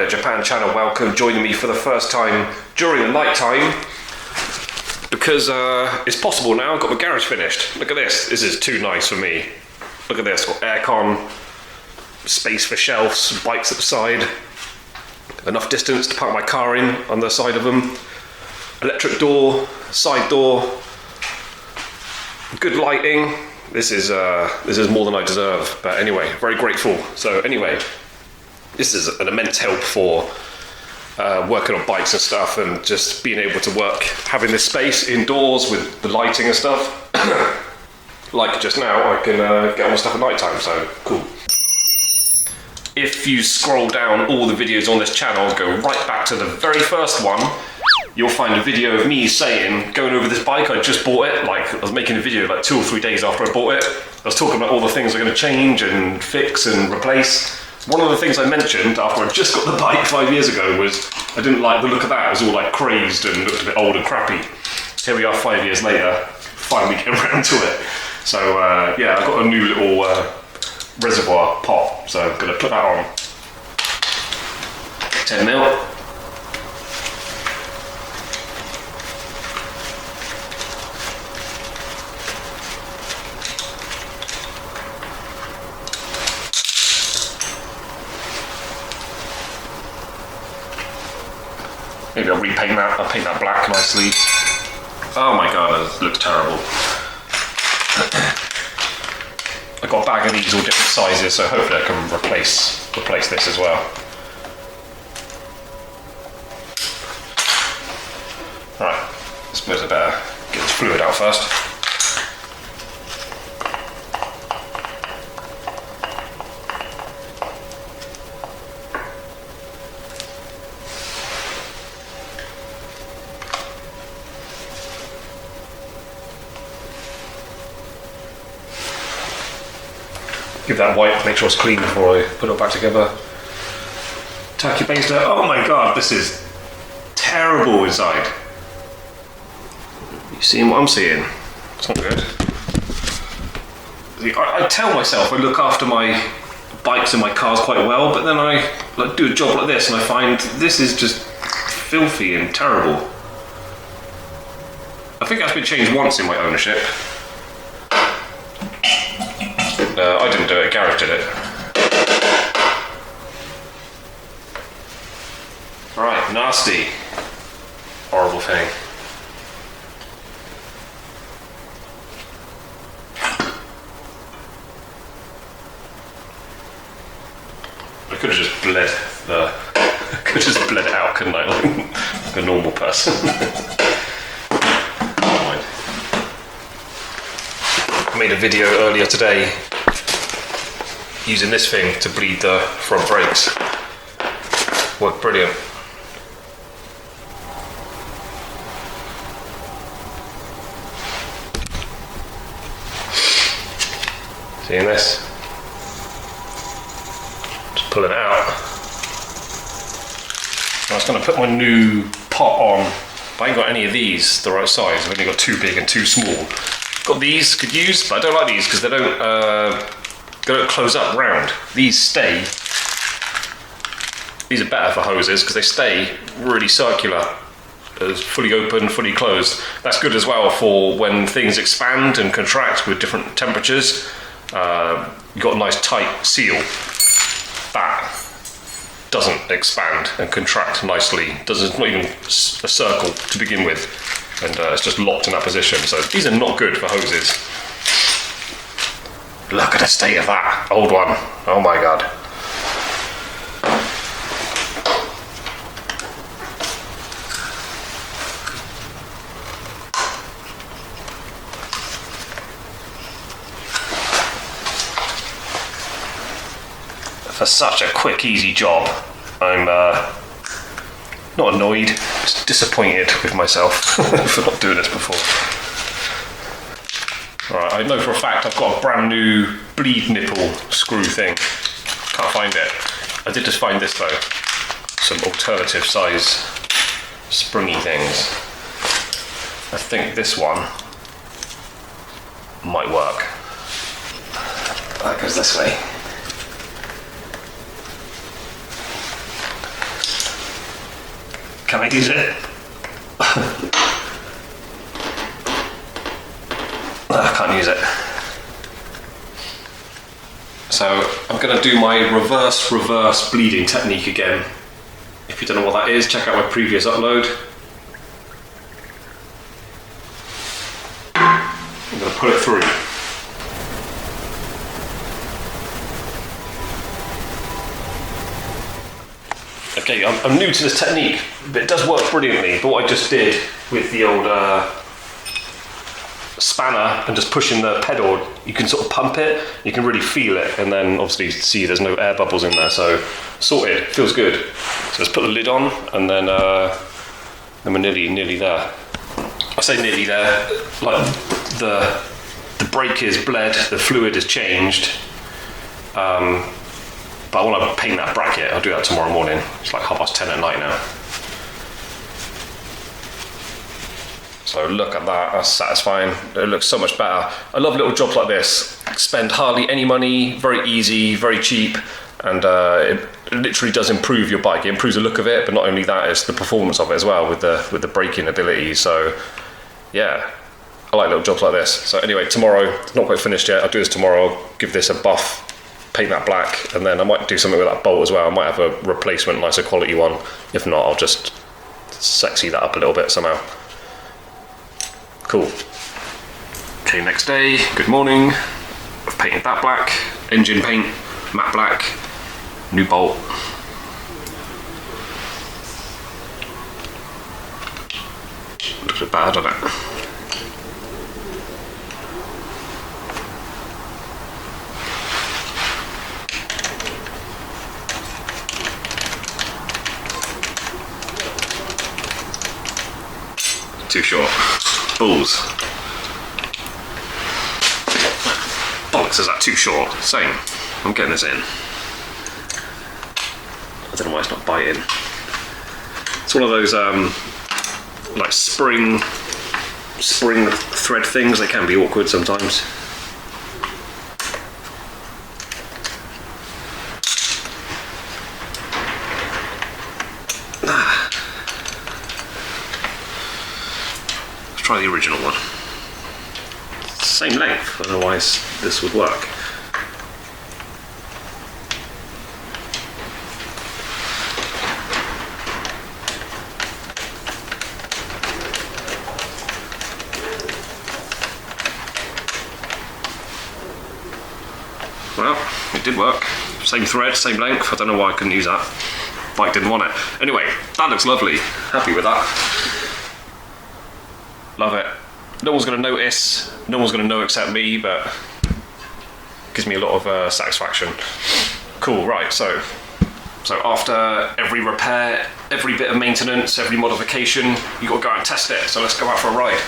there, Japan channel, welcome, joining me for the first time during the night time, because it's possible now. I've got my garage finished. Look at this is too nice for me. Look at this, got aircon, space for shelves, bikes at the side, enough distance to park my car in on the side of them, electric door, side door, good lighting. This is more than I deserve, but anyway, very grateful. So anyway, this is an immense help for working on bikes and stuff, and just being able to work, having this space indoors with the lighting and stuff. Like just now, I can get on my stuff at night time, so cool. If you scroll down all the videos on this channel, go right back to the very first one, you'll find a video of me going over this bike. I just bought it, like I was making a video like 2 or 3 days after I bought it. I was talking about all the things I'm going to change and fix and replace. One of the things I mentioned after I just got the bike 5 years ago was I didn't like the look of that. It was all like crazed and looked a bit old and crappy. Here we are 5 years later, finally getting around to it. So yeah, I've got a new little Reservoir pot, so I'm going to put that on. 10mm. Maybe I'll repaint that. I'll paint that black nicely. Oh my god, that looks terrible. I got a bag of these all different sizes, so hopefully I can replace this as well. Right, I suppose I better get this fluid out first. Give that wipe, make sure it's clean before I put it back together. Turkey baster. Oh my god, this is terrible inside. You seeing what I'm seeing? It's not good. I tell myself I look after my bikes and my cars quite well, but then I do a job like this and I find this is just filthy and terrible. I think that's been changed once in my ownership. I didn't do it, a garage did it. Right, nasty. Horrible thing. I could have just bled it out, couldn't I? Like a normal person. Never mind. I made a video earlier today using this thing to bleed the front brakes. Worked brilliant. Seeing this? Just pulling it out. I was going to put my new pot on, but I ain't got any of these the right size. I've only got too big and too small. Got these, could use, but I don't like these because they don't close up round. These stay. These are better for hoses because they stay really circular, fully open, fully closed. That's good as well for when things expand and contract with different temperatures. You've got a nice tight seal. That doesn't expand and contract nicely. It's not even a circle to begin with, and it's just locked in that position. So these are not good for hoses. Look at the state of that old one. Oh my god. For such a quick, easy job, I'm not annoyed, just disappointed with myself for not doing this before. Right, I know for a fact I've got a brand new bleed nipple screw thing. Can't find it. I did just find this though. Some alternative size springy things. I think this one might work. That goes this way. Can I use it? I can't use it. So I'm going to do my reverse bleeding technique again. If you don't know what that is, check out my previous upload. I'm going to pull it through. Okay, I'm new to this technique, but it does work brilliantly. But what I just did with the old spanner and just pushing the pedal, you can sort of pump it, you can really feel it, and then obviously see there's no air bubbles in there, so sorted, feels good. So let's put the lid on, and then we're nearly there. I say nearly there, like the brake is bled, the fluid is changed, but I want to paint that bracket. I'll do that tomorrow morning. It's like 10:30 at night now. So look at that, that's satisfying. It looks so much better. I love little jobs like this. Spend hardly any money, very easy, very cheap, and it literally does improve your bike. It improves the look of it, but not only that, it's the performance of it as well with the braking ability. So yeah, I like little jobs like this. So anyway, tomorrow, it's not quite finished yet. I'll do this tomorrow, I'll give this a buff, paint that black, and then I might do something with that bolt as well. I might have a replacement, nicer quality one. If not, I'll just sexy that up a little bit somehow. Cool. Okay, next day, good morning. I've painted that black, engine paint, matte black, new bolt. Looks a bit bad, doesn't it? Too short. Balls. Bollocks, is that too short? Same. I'm getting this in. I don't know why it's not biting. It's one of those like spring thread things. They can be awkward sometimes. Try the original one. Same length, otherwise this would work. Well, it did work. Same thread, same length. I don't know why I couldn't use that. Bike didn't want it. Anyway, that looks lovely. Happy with that. Love it. No one's going to notice, no one's going to know except me, but gives me a lot of satisfaction. Cool, right, so after every repair, every bit of maintenance, every modification, you've got to go out and test it. So let's go out for a ride.